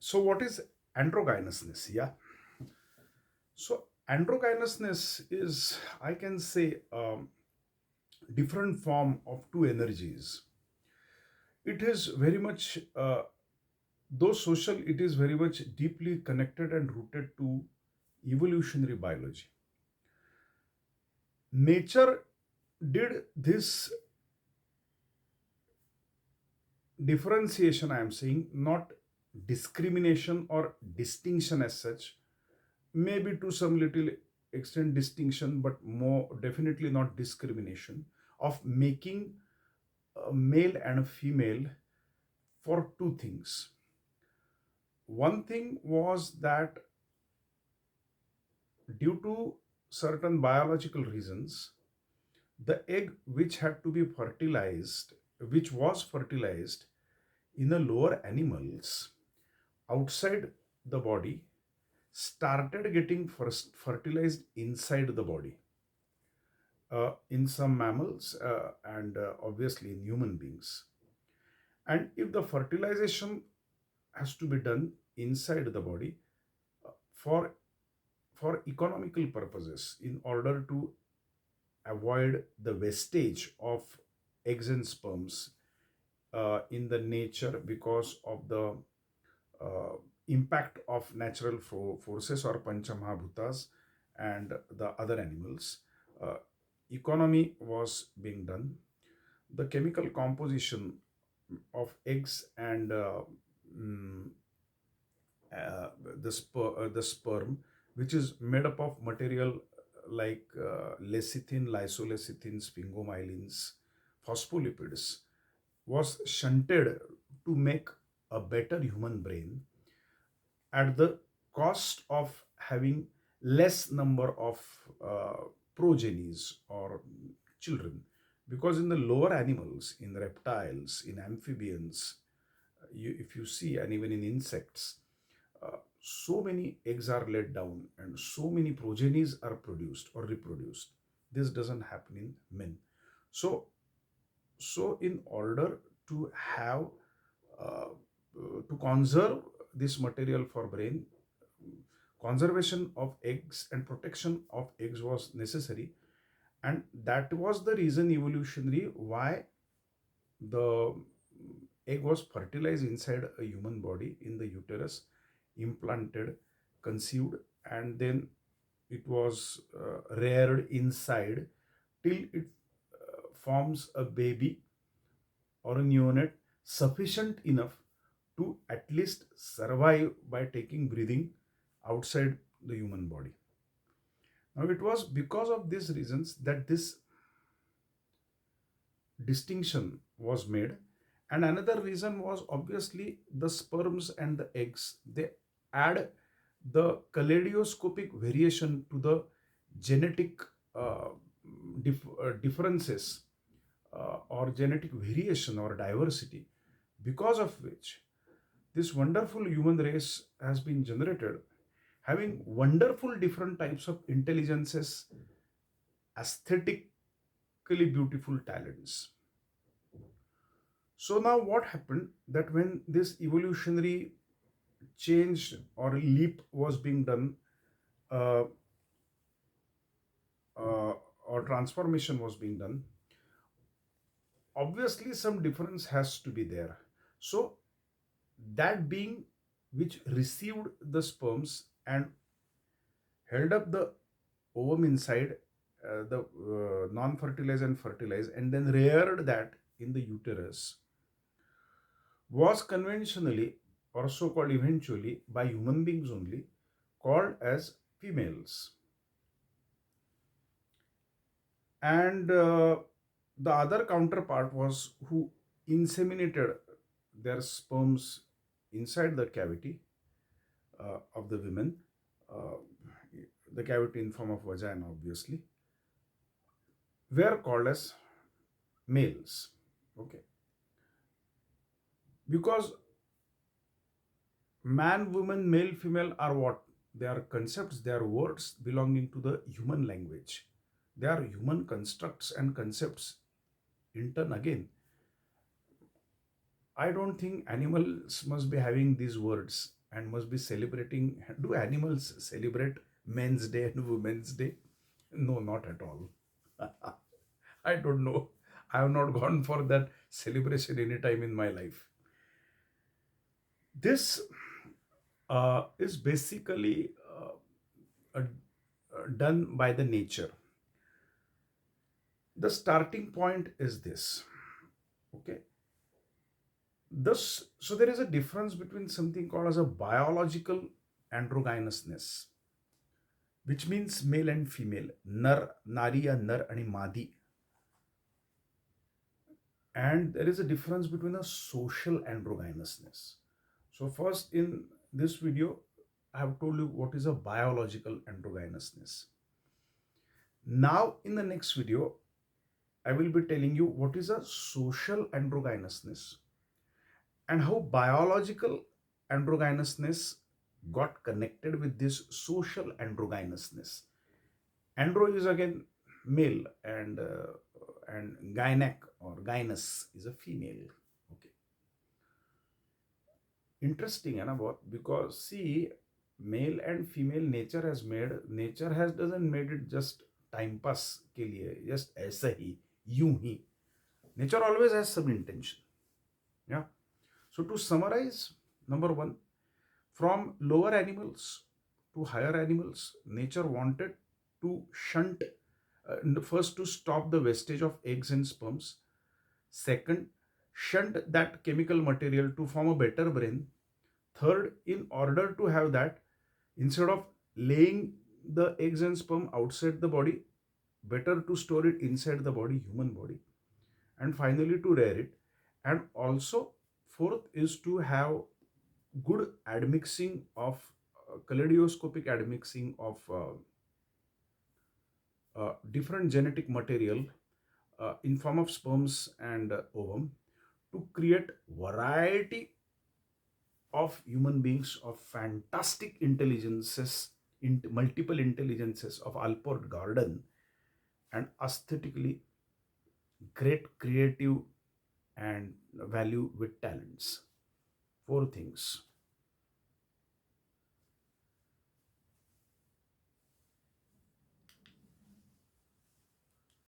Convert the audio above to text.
So what is androgynousness? Yeah. So androgynousness is, I can say, different form of two energies. It is very much, though social, it is very much deeply connected and rooted to evolutionary biology. Nature did this differentiation, I am saying, not discrimination or distinction as such, maybe to some little extent distinction, but more definitely not discrimination, of making a male and a female for two things. One thing was that due to certain biological reasons, the egg which had to be fertilized, which was fertilized in the lower animals outside the body, started getting first fertilized inside the body, in some mammals, and obviously in human beings. And if the fertilization has to be done inside the body, for economical purposes, in order to avoid the wastage of eggs and sperms in the nature because of the uh, impact of natural forces or panchamahabhutas and the other animals, uh, economy was being done. The chemical composition of eggs and mm, uh, the sperm, which is made up of material like lecithin, lysolecithin, sphingomyelins, phospholipids, was shunted to make a better human brain at the cost of having less number of progenies or children. Because in the lower animals, in reptiles, in amphibians, if you see, and even in insects, so many eggs are laid down and so many progenies are produced or reproduced. This doesn't happen in men. So so in order to have to conserve this material for brain, conservation of eggs and protection of eggs was necessary. And that was the reason evolutionary why the egg was fertilized inside a human body in the uterus, implanted, conceived, and then it was reared inside till it forms a baby or a neonate sufficient enough to at least survive by taking breathing outside the human body. Now, it was because of these reasons that this distinction was made. And another reason was obviously the sperms and the eggs. They add the kaleidoscopic variation to the genetic uh, differences, or genetic variation or diversity, because of which this wonderful human race has been generated, having wonderful different types of intelligences, aesthetically beautiful talents. So now what happened, that when this evolutionary change or leap was being done, uh, uh, or transformation was being done, obviously some difference has to be there. So that being which received the sperms and held up the ovum inside the non-fertilized and fertilized, and then reared that in the uterus, was conventionally, or so called eventually by human beings only, called as females. And the other counterpart was who inseminated their sperms inside the cavity of the women, uh, the cavity in form of vagina, obviously, were called as males. Okay, because man, woman, male, female are what? They are concepts, they are words belonging to the human language. They are human constructs and concepts in turn again. I don't think animals must be having these words and must be celebrating. Do animals celebrate Men's Day and Women's Day? No, not at all. I don't know. I have not gone for that celebration any time in my life. This is basically done by the nature. The starting point is this. Okay. Thus, so there is a difference between something called as a biological androgynousness, which means male and female, nar, nari या nar आणि madi, and there is a difference between a social androgynousness. So first in this video, I have told you what is a biological androgynousness. Now in the next video, I will be telling you what is a social androgynousness and how biological androgynousness got connected with this social androgynousness. Andro is again male, and gynec or gynous is a female. Okay, interesting, है ना बहुत, because see, male and female nature has doesn't made it just time pass के लिए, just ऐसा ही यूं ही. Nature always has some intention. Yeah. So to summarize, number one, from lower animals to higher animals, nature wanted to shunt, first to stop the wastage of eggs and sperms. Second, shunt that chemical material to form a better brain. Third, in order to have that, instead of laying the eggs and sperm outside the body, better to store it inside the body, human body. And finally, to rear it. And also, fourth is to have good admixing of kaleidoscopic admixing of different genetic material in form of sperms and ovum to create variety of human beings of fantastic intelligences, multiple intelligences of Alport Garden, and aesthetically great creative and value with talents. Four things.